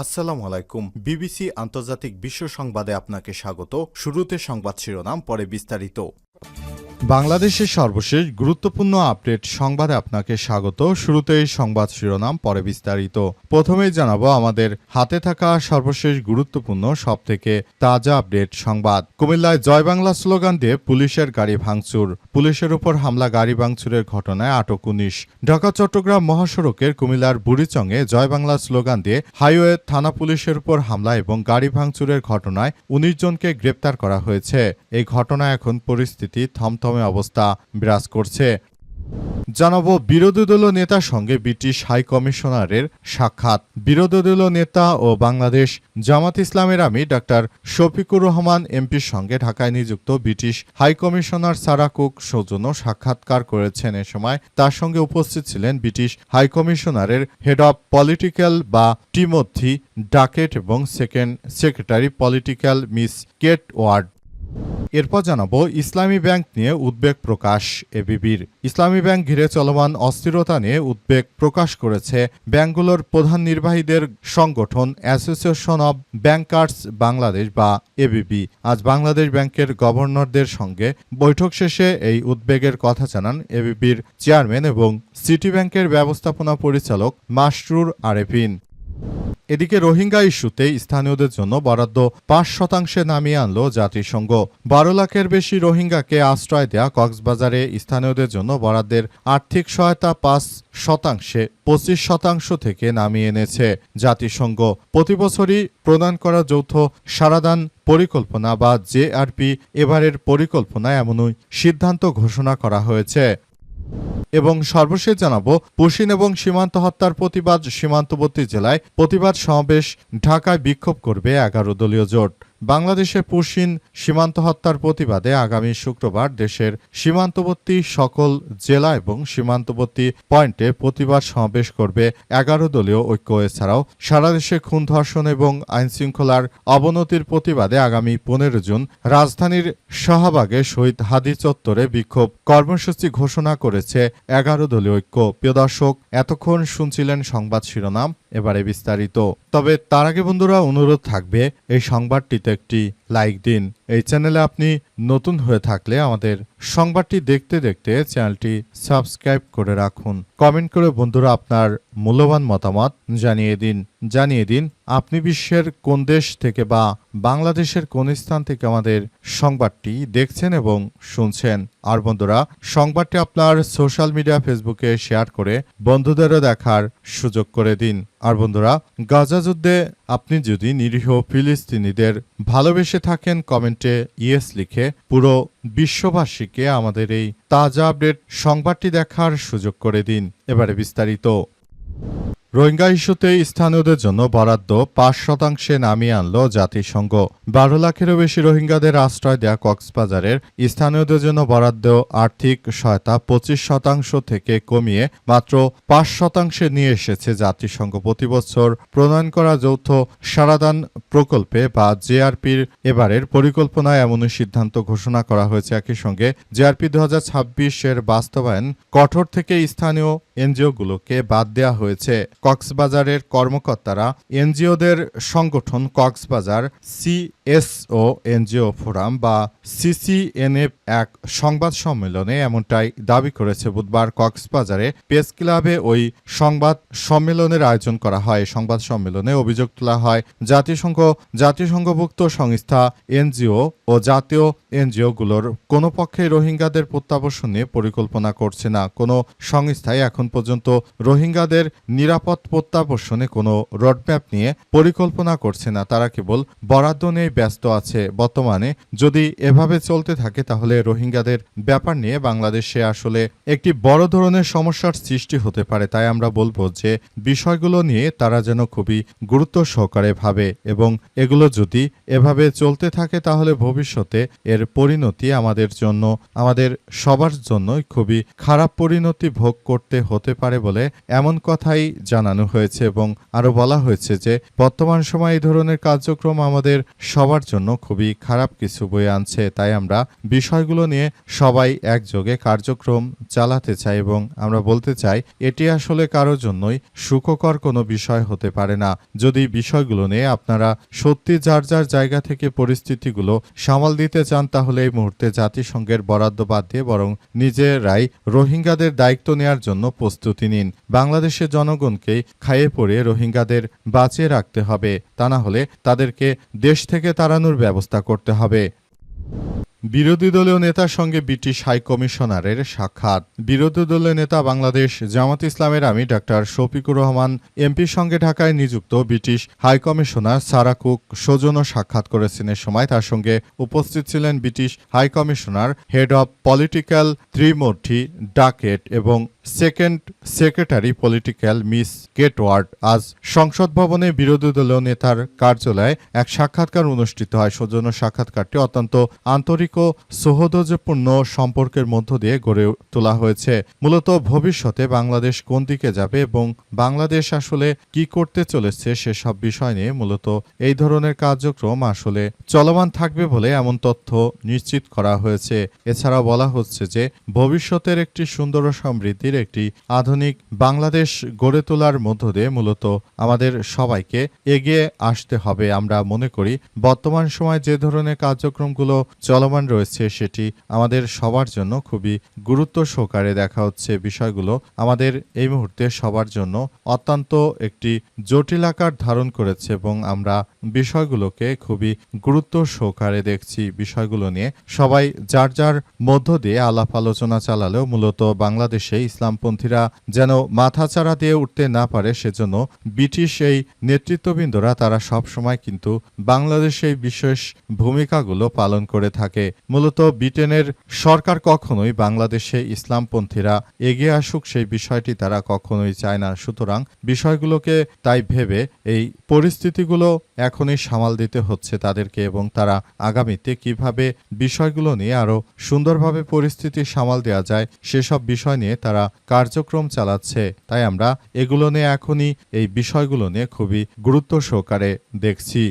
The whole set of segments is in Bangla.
আসসালামু আলাইকুম। বিবিসি আন্তর্জাতিক বিশ্ব সংবাদে আপনাকে স্বাগত। শুরুতে সংবাদ শিরোনাম, পরে বিস্তারিত। বাংলাদেশের সর্বশেষ গুরুত্বপূর্ণ আপডেট সংবাদে আপনাকে স্বাগত। শুরুতেই সংবাদ শিরোনাম, পরে বিস্তারিত। প্রথমেই জানাবো আমাদের হাতে থাকা সর্বশেষ গুরুত্বপূর্ণ সবথেকে তাজা আপডেট সংবাদ। কুমিল্লায় জয় বাংলা স্লোগান দিয়ে পুলিশের গাড়ি ভাঙচুর। পুলিশের উপর হামলা, গাড়ি ভাঙচুরের ঘটনায় আটক 19। ঢাকা চট্টগ্রাম মহাসড়কের কুমিল্লার বুড়িচংয়ে জয় বাংলা স্লোগান দিয়ে হাইওয়ে থানা পুলিশের উপর হামলা এবং গাড়ি ভাঙচুরের ঘটনায় 19 জনকে গ্রেপ্তার করা হয়েছে। এই ঘটনায় এখন পরিস্থিতি থমথমে অবস্থা বিরাজ করছে। জানাবো বিরোধী দলীয় নেতার সঙ্গে ব্রিটিশ হাই কমিশনারের সাক্ষাৎ। বিরোধী দলীয় নেতা ও বাংলাদেশ জামাত ইসলামের আমির ডাক্তার শফিকুর রহমান এমপির সঙ্গে ঢাকায় নিযুক্ত British high commissioner Sarah Cook সৌজন্য সাক্ষাৎকার করেছেন। এ সময় তার সঙ্গে উপস্থিত ছিলেন ব্রিটিশ হাই কমিশনারের হেড অব পলিটিক্যাল বা টিমোথি ডাকেট এবং second secretary political miss Kate Ward. এরপর জানাবো ইসলামী ব্যাংক নিয়ে উদ্বেগ প্রকাশ এবিবির। ইসলামী ব্যাংক ঘিরে চলমান অস্থিরতা নিয়ে উদ্বেগ প্রকাশ করেছে ব্যাংকগুলোর প্রধান নির্বাহীদের সংগঠন অ্যাসোসিয়েশন অব ব্যাংকার্স বাংলাদেশ বা এবিবি। আজ বাংলাদেশ ব্যাংকের গভর্নরদের সঙ্গে বৈঠক শেষে এই উদ্বেগের কথা জানান এবিবির চেয়ারম্যান এবং সিটি ব্যাংকের ব্যবস্থাপনা পরিচালক মাসরুর আরেফিন। এদিকে রোহিঙ্গা ইস্যুতে স্থানীয়দের জন্য বরাদ্দ 5% নামিয়ে আনল জাতিসংঘ। 12 লাখের বেশি রোহিঙ্গাকে আশ্রয় দেয়া কক্সবাজারে স্থানীয়দের জন্য বরাদ্দের আর্থিক সহায়তা 5% 25% থেকে নামিয়ে এনেছে জাতিসংঘ। প্রতিবছরই প্রদান করা যৌথ সারাদান পরিকল্পনা বা জেআরপি এবারের পরিকল্পনায় এমনই সিদ্ধান্ত ঘোষণা করা হয়েছে। এবং সর্বশেষ জানাবো পুশিন এবং সীমান্ত হত্যার প্রতিবাদ। সীমান্তবর্তী জেলায় প্রতিবাদ সমাবেশ। ঢাকায় বিক্ষোভ করবে 11 দলীয় জোট। বাংলাদেশে পুশিন সীমান্ত হত্যার প্রতিবাদে আগামী শুক্রবার দেশের সীমান্তবর্তী সকল জেলা এবং সীমান্তবর্তী পয়েন্টে প্রতিবাদ সমাবেশ করবে 11 দলীয় ঐক্য। এছাড়াও সারা দেশে খুন, ধর্ষণ এবং আইনশৃঙ্খলার অবনতির প্রতিবাদে আগামী 15 জুন রাজধানীর শাহবাগে শহীদ হাদি চত্বরে বিক্ষোভ কর্মসূচি ঘোষণা করেছে 11 দলীয় ঐক্য। প্রিয় দর্শক, এতক্ষণ শুনছিলেন সংবাদ শিরোনাম, এবারে বিস্তারিত। তবে তার আগে বন্ধুরা অনুরোধ থাকবে এই সংবাদটিতে একটি লাইক দিন। এই চ্যানেলে আপনি নতুন হয়ে থাকলে আমাদের সংবাদটি দেখতে দেখতে চ্যানেলটি সাবস্ক্রাইব করে রাখুন। কমেন্ট করে বন্ধুরা আপনার মূল্যবান মতামত জানিয়ে দিন আপনি বিশ্বের কোন দেশ থেকে বা বাংলাদেশের কোন স্থান থেকে আমাদের সংবাদটি দেখছেন এবং শুনছেন। আর বন্ধুরা, সংবাদটি আপনার সোশ্যাল মিডিয়া ফেসবুকে শেয়ার করে বন্ধুদেরও দেখার সুযোগ করে দিন। আর বন্ধুরা, গাজা যুদ্ধে আপনি যদি নিরীহ ফিলিস্তিনিদের ভালোবেসে থাকেন, কমেন্টে ইয়েস লিখে পুরো বিশ্ববাসীকে আমাদের এই তাজা আপডেট সংবাদটি দেখার সুযোগ করে দিন। এবারে বিস্তারিত। রোহিঙ্গা ইস্যুতে স্থানীয়দের জন্য বরাদ্দ 5% নামিয়ে আনল জাতিসংঘ। 12 লাখেরও বেশি রোহিঙ্গাদের আশ্রয় দেয়া কক্সবাজারের স্থানীয়দের জন্য বরাদ্দ আর্থিক সহায়তা 25% থেকে কমিয়ে মাত্র 5% নিয়ে এসেছে জাতিসংঘ। প্রতিবছর প্রণয়ন করা যৌথ সারাদান প্রকল্পে বা জেআরপির এবারের পরিকল্পনায় এমনই সিদ্ধান্ত ঘোষণা করা হয়েছে। একই সঙ্গে জেআরপি 2026 এর বাস্তবায়ন কঠোর থেকে স্থানীয় এনজিওগুলোকে বাদ দেওয়া হয়েছে। কক্সবাজারের কর্মকর্তারা এনজিওদের সংগঠন কক্সবাজার সিএসও এনজিও ফোরাম বা সিসিএনএফ এক সংবাদ সম্মেলনে এমনটাই দাবি করেছে। বুধবার কক্সবাজারে প্রেস ক্লাবে ওই সংবাদ সম্মেলনের আয়োজন করা হয়। সংবাদ সম্মেলনে অভিযোগ তোলা হয় জাতিসংঘভুক্ত সংস্থা এনজিও ও জাতীয় এনজিওগুলোর কোনো পক্ষে রোহিঙ্গাদের প্রত্যাবর্ষণ নিয়ে পরিকল্পনা করছে না। কোনো সংস্থাই এখন পর্যন্ত রোহিঙ্গাদের নিরাপদ প্রত্যাবর্ষণে কোনো রোডম্যাপ নিয়ে পরিকল্পনা করছে না। তারা কেবল বরাদ্দ নিয়ে ব্যস্ত আছে। বর্তমানে যদি এভাবে চলতে থাকে তাহলে রোহিঙ্গাদের ব্যাপার নিয়ে বাংলাদেশে আসলে একটি বড় ধরনের সমস্যার সৃষ্টি হতে পারে। তাই আমরা বলবো যে বিষয়গুলো নিয়ে তারা যেন খুবই গুরুত্ব সহকারে ভাবে এবং এগুলো যদি এভাবে চলতে থাকে তাহলে ভবিষ্যতে এর পরিণতি আমাদের সবার জন্যই খুবই খারাপ পরিণতি ভোগ করতে হতে হতে পারে বলে এমন কথাই জানানো হয়েছে এবং আরও বলা হয়েছে যে বর্তমান সময়ে এই ধরনের কার্যক্রম আমাদের সবার জন্য খুবই খারাপ কিছু বয়ে আনছে। তাই আমরা বিষয়গুলো নিয়ে সবাই একযোগে কার্যক্রম চালাতে চাই এবং আমরা বলতে চাই এটি আসলে কারোর জন্যই সুখকর কোনো বিষয় হতে পারে না। যদি বিষয়গুলো নিয়ে আপনারা সত্যি যার যার জায়গা থেকে পরিস্থিতিগুলো সামাল দিতে চান তাহলে এই মুহূর্তে জাতিসংঘের বরাদ্দ বাদ দিয়ে বরং নিজেরাই রোহিঙ্গাদের দায়িত্ব নেওয়ার জন্য প্রস্তুতি নিন। বাংলাদেশের জনগণকেই খাইয়ে পড়িয়ে রোহিঙ্গাদের বাঁচিয়ে রাখতে হবে, তা না হলে তাদেরকে দেশ থেকে তাড়ানোর ব্যবস্থা করতে হবে। বিরোধী দলীয় নেতার সঙ্গে ব্রিটিশ হাইকমিশনারের সাক্ষাৎ। বিরোধী দলীয় নেতা বাংলাদেশ জামাত ইসলামের আমির ডাক্তার শফিকুর রহমান এমপির সঙ্গে ঢাকায় নিযুক্ত ব্রিটিশ হাইকমিশনার সারা কুক সৌজন্য সাক্ষাৎ করেছেন। এ সময় তার সঙ্গে উপস্থিত ছিলেন British high commissioner head of political ত্রিমূর্তি ডাকেট এবং সেকেন্ড সেক্রেটারি পলিটিক্যাল মিস গেটওয়ার্ড। আজ সংসদ ভবনে বিরোধী দলীয় নেতার কার্যালয়ে এক সাক্ষাৎকার অনুষ্ঠিত হয়। সৌজন্য সাক্ষাৎকারটি অত্যন্ত আন্তরিক ও সৌহার্দ্যপূর্ণ সম্পর্কের মধ্য দিয়ে গড়ে তোলা হয়েছে। মূলত ভবিষ্যতে বাংলাদেশ কোন দিকে যাবে এবং বাংলাদেশ আসলে কি করতে চলেছে সেসব বিষয় নিয়ে মূলত এই ধরনের কার্যক্রম আসলে চলমান থাকবে বলে এমন তথ্য নিশ্চিত করা হয়েছে। এছাড়া বলা হচ্ছে যে ভবিষ্যতের একটি সুন্দর ও সমৃদ্ধির একটি আধুনিক বাংলাদেশ গড়ে তোলার মধ্য দিয়ে মূলত আমাদের সবাইকে এগিয়ে আসতে হবে। আমরা মনে করি বর্তমান সময়ে যে ধরনের কার্যক্রমগুলো চলমান রয়েছে সেটি আমাদের সবার জন্য খুবই গুরুত্ব সহকারে দেখা হচ্ছে। বিষয়গুলো আমাদের এই মুহূর্তে সবার জন্য অত্যন্ত একটি জটিল আকার ধারণ করেছে এবং আমরা বিষয়গুলোকে খুবই গুরুত্ব সহকারে দেখছি। বিষয়গুলো নিয়ে সবাই যার যার মধ্য দিয়ে আলাপ আলোচনা চালালেও মূলত বাংলাদেশে ইসলামপন্থীরা যেন মাথাচাড়া দিয়ে উঠতে না পারে সেজন্য ব্রিটিশ এই নেতৃত্ববৃন্দরা তারা সব সময় কিন্তু বাংলাদেশে বিশেষ ভূমিকাগুলো পালন করে থাকে। মূলত ব্রিটেনের সরকার কখনোই বাংলাদেশে ইসলামপন্থীরা এগিয়ে আসুক সেই বিষয়টি তারা কখনোই চায় না। সুতরাং বিষয়গুলোকে তাই ভেবে এই পরিস্থিতিগুলো এখনই সামাল দিতে হচ্ছে তাদেরকে এবং তারা আগামীতে কিভাবে বিষয়গুলো নিয়ে আরো সুন্দরভাবে পরিস্থিতি সামাল দেওয়া যায় সেসব বিষয় নিয়ে তারা কার্যক্রম চালাচ্ছে। তাই আমরা এগুলো নিয়ে এখনই এই বিষয়গুলো নিয়ে খুবই গুরুত্ব সহকারে দেখছি।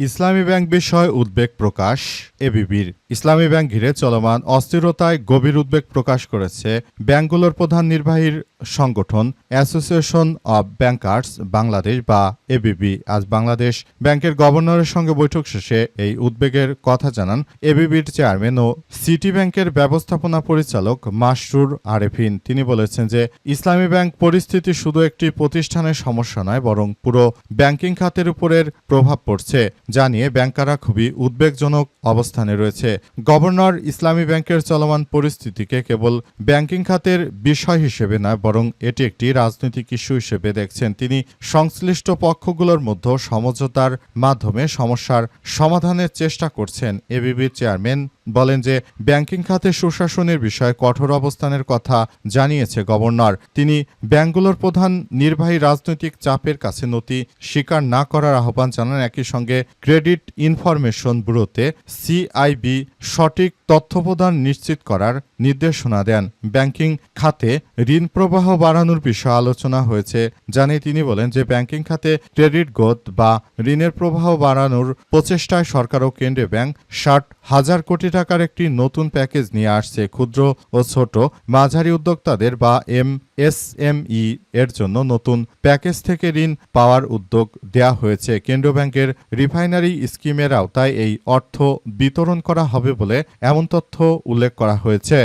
ইসলামী ব্যাংক বিষয়ে উদ্বেগ প্রকাশ এবিবির। ইসলামী ব্যাংক ঘিরে চলমান অস্থিরতায় গভীর উদ্বেগ প্রকাশ করেছে ব্যাংকগুলোর প্রধান নির্বাহীর সংগঠন অ্যাসোসিয়েশন অব ব্যাংকার্স বাংলাদেশ বা এবিবি। আজ বাংলাদেশ ব্যাংকের গভর্নরের সঙ্গে বৈঠক শেষে এই উদ্বেগের কথা জানান এবিবির চেয়ারম্যান ও সিটি ব্যাংকের ব্যবস্থাপনা পরিচালক মাসরুর আরেফিন। তিনি বলেছেন যে ইসলামী ব্যাংক পরিস্থিতি শুধু একটি প্রতিষ্ঠানের সমস্যা নয় বরং পুরো ব্যাংকিং খাতের উপরের প্রভাব পড়ছে, যা নিয়ে ব্যাংকাররা খুবই উদ্বেগজনক অবস্থানে রয়েছে। গভর্নর ইসলামী ব্যাংকের চলমান পরিস্থিতিকে কেবল ব্যাংকিং খাতের বিষয় হিসেবে নয় বরং এটি একটি রাজনৈতিক ইস্যু হিসেবে দেখছেন। তিনি সংশ্লিষ্ট পক্ষগুলোর মধ্যে সমঝোতার মাধ্যমে সমস্যার সমাধানের চেষ্টা করছেন। এবিবির চেয়ারম্যান বলেন যে ব্যাংকিং খাতে সুশাসনের বিষয়ে কঠোর অবস্থানের কথা জানিয়েছে গভর্নর। তিনি ব্যাংকগুলোর প্রধান নির্বাহী রাজনৈতিক চাপের কাছে নতি স্বীকার না করার আহ্বান জানান। একই সঙ্গে ক্রেডিট ইনফরমেশন ব্যুরোতে সিআইবি সঠিক তথ্য প্রদান নিশ্চিত করার নির্দেশনা দেন। ব্যাংকিং খাতে ঋণ প্রবাহ বাড়ানোর বিষয়ে আলোচনা হয়েছে জানিয়ে তিনি বলেন যে ব্যাংকিং খাতে ক্রেডিট গ্রোথ বা ঋণের প্রবাহ বাড়ানোর প্রচেষ্টায় সরকার ও কেন্দ্রীয় ব্যাংক ৬০,০০০ কোটি টাকার একটি নতুন প্যাকেজ নিয়ে আসছে। ক্ষুদ্র ও ছোট মাঝারি উদ্যোক্তাদের বা এমএসএমই এর জন্য নতুন প্যাকেজ থেকে ঋণ পাওয়ার উদ্যোগ দেয়া হয়েছে। কেন্দ্রীয় ব্যাংকের রিফাইনারি স্কিমের আওতায় এই অর্থ বিতরণ করা হবে বলে এমন তথ্য উল্লেখ করা হয়েছে।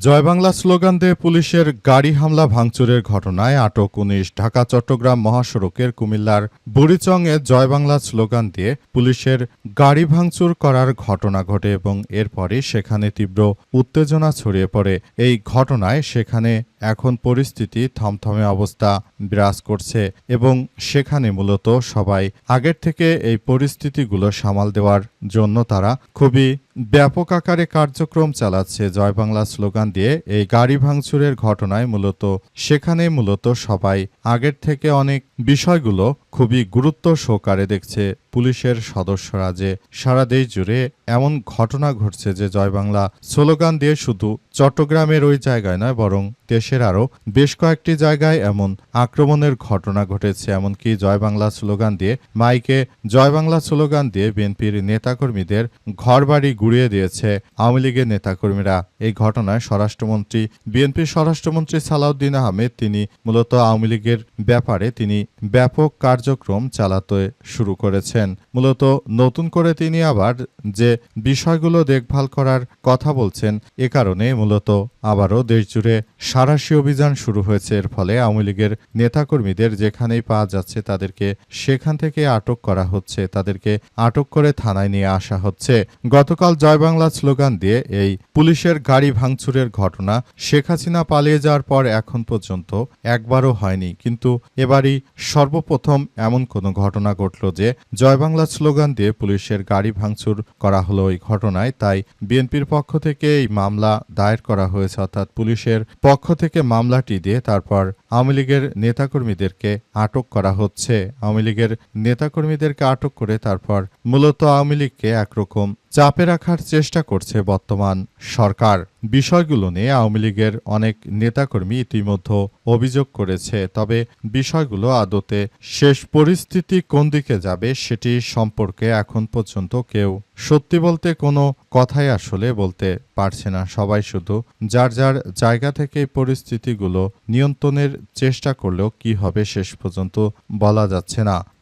জয় বাংলা স্লোগান দিয়ে পুলিশের গাড়ি হামলা ভাঙচুরের ঘটনায় আটক ১৯। ঢাকা চট্টগ্রাম মহাসড়কের কুমিল্লার বুড়িচংয়ে জয় বাংলা স্লোগান দিয়ে পুলিশের গাড়ি ভাঙচুর করার ঘটনা ঘটে এবং এরপরই সেখানে তীব্র উত্তেজনা ছড়িয়ে পড়ে। এই ঘটনায় সেখানে এখন পরিস্থিতি থমথমে অবস্থা বিরাজ করছে এবং সেখানে মূলত সবাই আগের থেকে এই পরিস্থিতিগুলো সামাল দেওয়ার জন্য তারা খুবই ব্যাপক আকারে কার্যক্রম চালাচ্ছে। জয় বাংলা স্লোগান দিয়ে এই গাড়ি ভাঙচুরের ঘটনায় সেখানে মূলত সবাই আগের থেকে অনেক বিষয়গুলো খুবই গুরুত্ব সহকারে দেখছে। পুলিশের সদস্যরা যে সারা দেশ জুড়ে এমন ঘটনা ঘটছে যে জয় বাংলা স্লোগান দিয়ে শুধু চট্টগ্রামের ওই জায়গায় নয় বরং দেশের আরও বেশ কয়েকটি জায়গায় এমন আক্রমণের ঘটনা ঘটেছে। এমনকি জয় বাংলা স্লোগান দিয়ে মাইকে জয় বাংলা স্লোগান দিয়ে বিএনপির নেতাকর্মীদের ঘরবাড়ি গুড়িয়ে দিয়েছে আওয়ামী লীগের নেতাকর্মীরা। এই ঘটনায় বিএনপির স্বরাষ্ট্রমন্ত্রী সালাউদ্দিন আহমেদ তিনি মূলত আওয়ামী লীগের ব্যাপারে তিনি ব্যাপক কার্যক্রম চালাতে শুরু করেছেন। মূলত নতুন করে তিনি আবার যে বিষয়গুলো দেখভাল করার কথা বলছেন, এ কারণে মূলত আবারও দেশজুড়ে সাঁড়াশি অভিযান শুরু হয়েছে। এর ফলে আওয়ামী লীগের নেতাকর্মীদের যেখানেই পাওয়া যাচ্ছে তাদেরকে সেখান থেকে আটক করা হচ্ছে, তাদেরকে আটক করে থানায় নিয়ে আসা হচ্ছে। গতকাল জয় বাংলা স্লোগান দিয়ে এই পুলিশের গাড়ি ভাঙচুরের ঘটনা শেখ হাসিনা পালিয়ে যাওয়ার পর এখন পর্যন্ত একবারও হয়নি, কিন্তু এবারই সর্বপ্রথম এমন কোনো ঘটনা ঘটল যে জয় বাংলা স্লোগান দিয়ে পুলিশের গাড়ি ভাঙচুর করা হলো। এই ঘটনায় তাই বিএনপির পক্ষ থেকে এই মামলা দায়ের করা হয়েছে, অর্থাৎ পুলিশের পক্ষ থেকে মামলাটি দিয়ে তারপর আওয়ামী লীগের নেতাকর্মীদেরকে আটক করা হচ্ছে। আওয়ামী লীগের নেতাকর্মীদেরকে আটক করে তারপর মূলত আওয়ামী লীগকে একরকম চাপে রাখার চেষ্টা করছে বর্তমান সরকার। বিষয়গুলো নিয়ে আওয়ামী লীগের অনেক নেতাকর্মী ইতিমধ্যে অভিযোগ করেছে, তবে বিষয়গুলো আদতে শেষ পরিস্থিতি কোন দিকে যাবে সেটি সম্পর্কে এখন পর্যন্ত কেউ সত্যি বলতে কোনো কথাই আসলে বলতে পারছে না। সবাই শুধু যার যার জায়গা থেকে পরিস্থিতিগুলো নিয়ন্ত্রণের চেষ্টা করলেও কি হবে শেষ পর্যন্ত বলা যাচ্ছে না।